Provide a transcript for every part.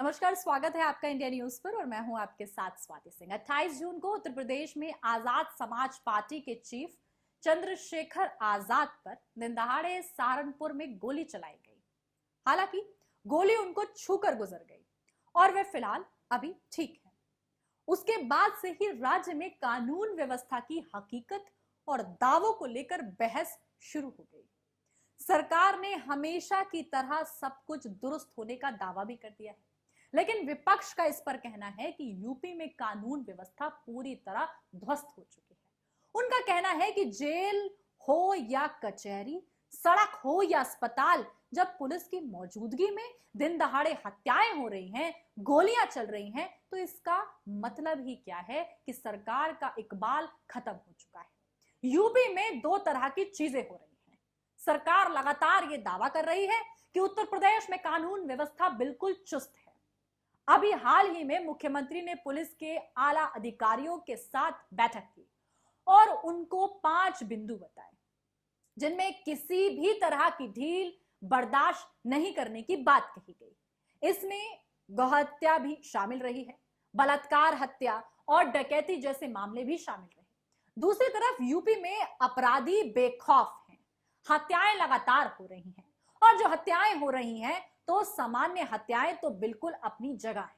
नमस्कार, स्वागत है आपका इंडिया न्यूज पर और मैं हूं आपके साथ स्वाति सिंह। 28 जून को उत्तर प्रदेश में आजाद समाज पार्टी के चीफ चंद्रशेखर आजाद पर दिन दहाड़े सहारनपुर में गोली चलाई गई। हालांकि गोली उनको छूकर गुजर गई और वे फिलहाल अभी ठीक है। उसके बाद से ही राज्य में कानून व्यवस्था की हकीकत और दावों को लेकर बहस शुरू हो गई। सरकार ने हमेशा की तरह सब कुछ दुरुस्त होने का दावा भी कर दिया है, लेकिन विपक्ष का इस पर कहना है कि यूपी में कानून व्यवस्था पूरी तरह ध्वस्त हो चुकी है। उनका कहना है कि जेल हो या कचहरी, सड़क हो या अस्पताल, जब पुलिस की मौजूदगी में दिन दहाड़े हत्याएं हो रही हैं, गोलियां चल रही हैं, तो इसका मतलब ही क्या है कि सरकार का इकबाल खत्म हो चुका है। यूपी में दो तरह की चीजें हो रही हैं। सरकार लगातार ये दावा कर रही है कि उत्तर प्रदेश में कानून व्यवस्था बिल्कुल चुस्त है। अभी हाल ही में मुख्यमंत्री ने पुलिस के आला अधिकारियों के साथ बैठक की और उनको 5 बिंदु बताए जिनमें किसी भी तरह की ढील बर्दाश्त नहीं करने की बात कही गई। इसमें गौहत्या भी शामिल रही है, बलात्कार, हत्या और डकैती जैसे मामले भी शामिल रहे। दूसरी तरफ यूपी में अपराधी बेखौफ हैं, हत्याएं लगातार हो रही हैं और जो हत्याएं हो रही हैं तो सामान्य हत्याएं तो बिल्कुल अपनी जगह है।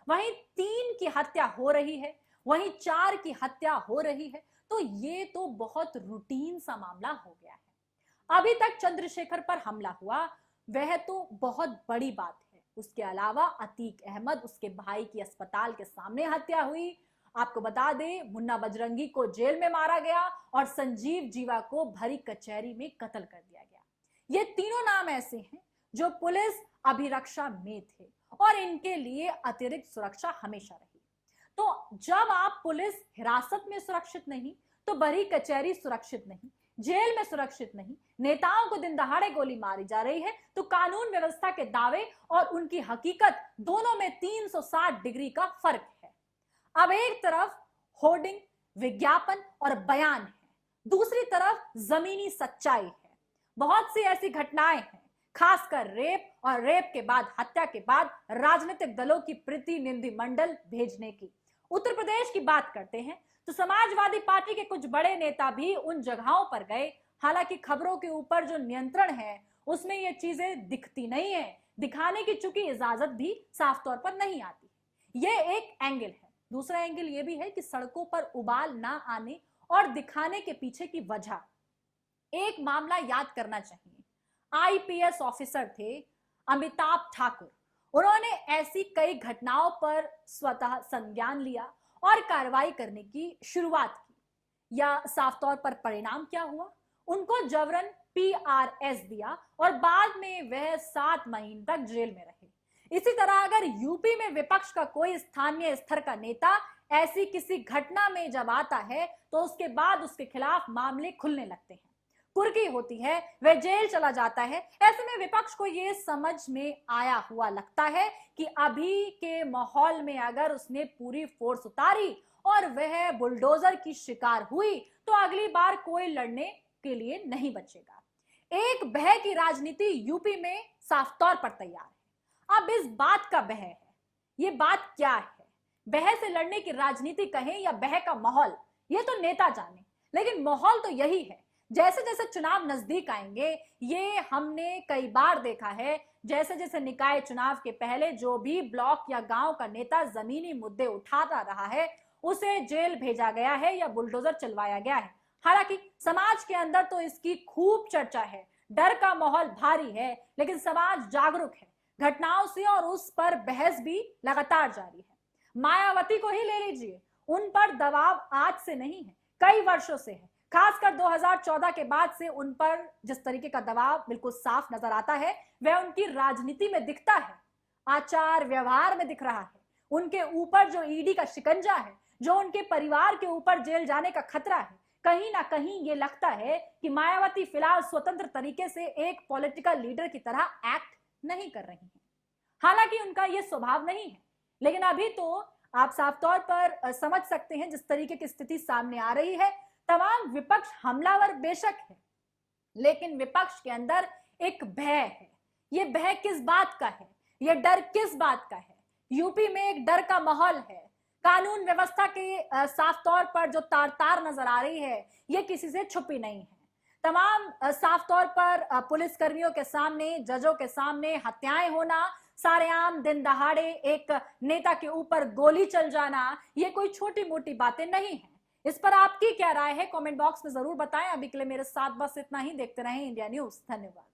वहीं 3 की हत्या हो रही है, वहीं 4 की हत्या हो रही है, तो ये तो बहुत रूटीन सा मामला हो गया है। अभी तक चंद्रशेखर पर हमला हुआ, वह तो बहुत बड़ी बात है। उसके अलावा अतीक अहमद, उसके भाई की अस्पताल के सामने हत्या हुई। आपको बता दें, मुन्ना बजरंगी को जेल में मारा गया और संजीव जीवा को भरी कचहरी में कत्ल कर दिया गया। ये तीनों नाम ऐसे हैं जो पुलिस अभिरक्षा में थे और इनके लिए अतिरिक्त सुरक्षा हमेशा रही। तो जब आप पुलिस हिरासत में सुरक्षित नहीं, तो बड़ी कचहरी सुरक्षित नहीं, जेल में सुरक्षित नहीं, नेताओं को दिन दहाड़े गोली मारी जा रही है, तो कानून व्यवस्था के दावे और उनकी हकीकत दोनों में 360 डिग्री का फर्क है। अब एक तरफ होर्डिंग, विज्ञापन और बयान है, दूसरी तरफ जमीनी सच्चाई है। बहुत सी ऐसी घटनाएं हैं, खासकर रेप और रेप के बाद, हत्या के बाद राजनीतिक दलों की प्रतिनिधिमंडल भेजने की। उत्तर प्रदेश की बात करते हैं तो समाजवादी पार्टी के कुछ बड़े नेता भी उन जगहों पर गए। हालांकि खबरों के ऊपर जो नियंत्रण है उसमें ये चीजें दिखती नहीं है, दिखाने की चूंकि इजाजत भी साफ तौर पर नहीं आती। ये एक एंगल है। दूसरा एंगल ये भी है कि सड़कों पर उबाल ना आने और दिखाने के पीछे की वजह, एक मामला याद करना चाहिए। आईपीएस ऑफिसर थे अमिताभ ठाकुर। उन्होंने ऐसी कई घटनाओं पर स्वतः संज्ञान लिया और कार्रवाई करने की शुरुआत की। या साफ तौर पर परिणाम क्या हुआ? उनको जबरन पीआरएस दिया और बाद में वह 7 महीने तक जेल में रहे। इसी तरह अगर यूपी में विपक्ष का कोई स्थानीय स्तर का नेता ऐसी किसी घटना में जब आता है तो उसके बाद उसके खिलाफ मामले खुलने लगते हैं, कुर्की होती है, वह जेल चला जाता है। ऐसे में विपक्ष को यह समझ में आया हुआ लगता है कि अभी के माहौल में अगर उसने पूरी फोर्स उतारी और वह बुलडोजर की शिकार हुई तो अगली बार कोई लड़ने के लिए नहीं बचेगा। एक भय की राजनीति यूपी में साफ तौर पर तैयार है। अब इस बात का भय है, ये बात क्या है? भय से लड़ने की राजनीति कहें या भय का माहौल, ये तो नेता जाने, लेकिन माहौल तो यही है। जैसे जैसे चुनाव नजदीक आएंगे, ये हमने कई बार देखा है, जैसे जैसे निकाय चुनाव के पहले जो भी ब्लॉक या गांव का नेता जमीनी मुद्दे उठाता रहा है उसे जेल भेजा गया है या बुलडोजर चलवाया गया है। हालांकि समाज के अंदर तो इसकी खूब चर्चा है, डर का माहौल भारी है, लेकिन समाज जागरूक है घटनाओं से और उस पर बहस भी लगातार जारी है। मायावती को ही ले लीजिए, उन पर दबाव आज से नहीं है, कई वर्षों से है। खासकर 2014 के बाद से उन पर जिस तरीके का दबाव बिल्कुल साफ नजर आता है वह उनकी राजनीति में दिखता है, आचार व्यवहार में दिख रहा है। उनके ऊपर जो ईडी का शिकंजा है, जो उनके परिवार के ऊपर जेल जाने का खतरा है, कहीं ना कहीं ये लगता है कि मायावती फिलहाल स्वतंत्र तरीके से एक पॉलिटिकल लीडर की तरह एक्ट नहीं कर रही है। हालांकि उनका यह स्वभाव नहीं है, लेकिन अभी तो आप साफ तौर पर समझ सकते हैं जिस तरीके की स्थिति सामने आ रही है। तमाम विपक्ष हमलावर बेशक है, लेकिन विपक्ष के अंदर एक भय है। ये भय किस बात का है? ये डर किस बात का है? यूपी में एक डर का माहौल है। कानून व्यवस्था के साफ तौर पर जो तार तार नजर आ रही है, ये किसी से छुपी नहीं है। तमाम साफ तौर पर पुलिस कर्मियों के सामने, जजों के सामने हत्याएं होना, सारेआम दिन दहाड़े एक नेता के ऊपर गोली चल जाना, ये कोई छोटी मोटी बातें नहीं है। इस पर आपकी क्या राय है, कमेंट बॉक्स में जरूर बताएं। अभी के लिए मेरे साथ बस इतना ही। देखते रहें इंडिया न्यूज। धन्यवाद।